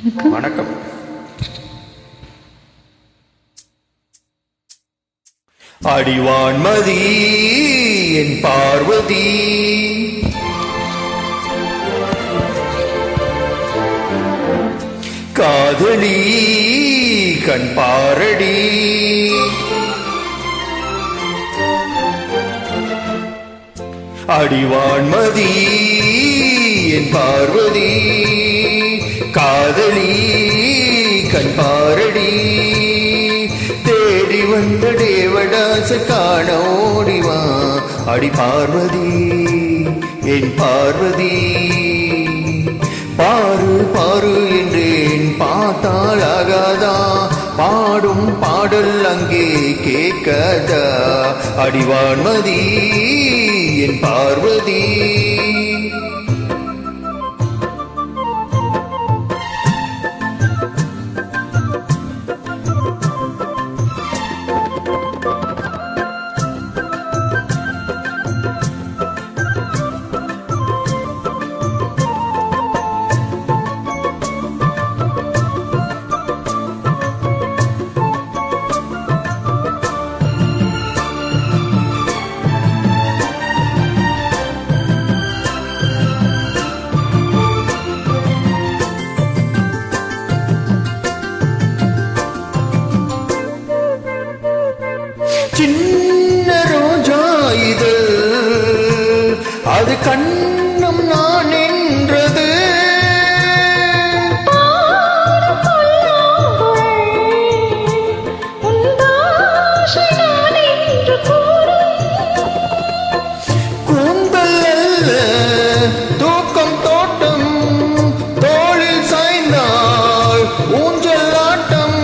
வணக்கம். அடிவான்மதி என் பார்வதி, காதலி கண் பாரடி, அடிவான்மதி என் பார்வதி, காதலி கண் பாரடி, தேடி வந்த தேவதாச காண ஓடிவா, அடி பார்வதி என் பார்வதி, பாரு பாரு என்றேன் பார்த்தால் ஆகாதா, பாடும் பாடல் அங்கே கேட்காதா, அடிவான்மதி என் பார்வதி. சின்ன ரோஜா இது, அது கண்ணம் நான் என்றது, கூந்தல் அல்ல தூக்கம் தோட்டம், தோளில் சாய்ந்தால் ஊஞ்சல் ஆட்டம்,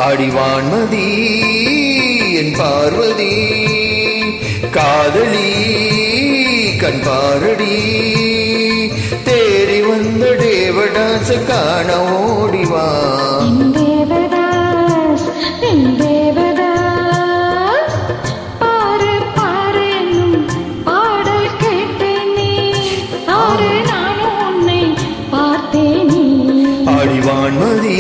அடிவான்மதி என் பார்வதி, காதலி கண் பாரடி, தேடி வந்த தேவதாச காண ஓடிவா, பாரு பாரு என்னும் பாடல் கேட்டேனே, ஆறு நானும் உன்னை பார்த்தேனே, அடிவான்மதி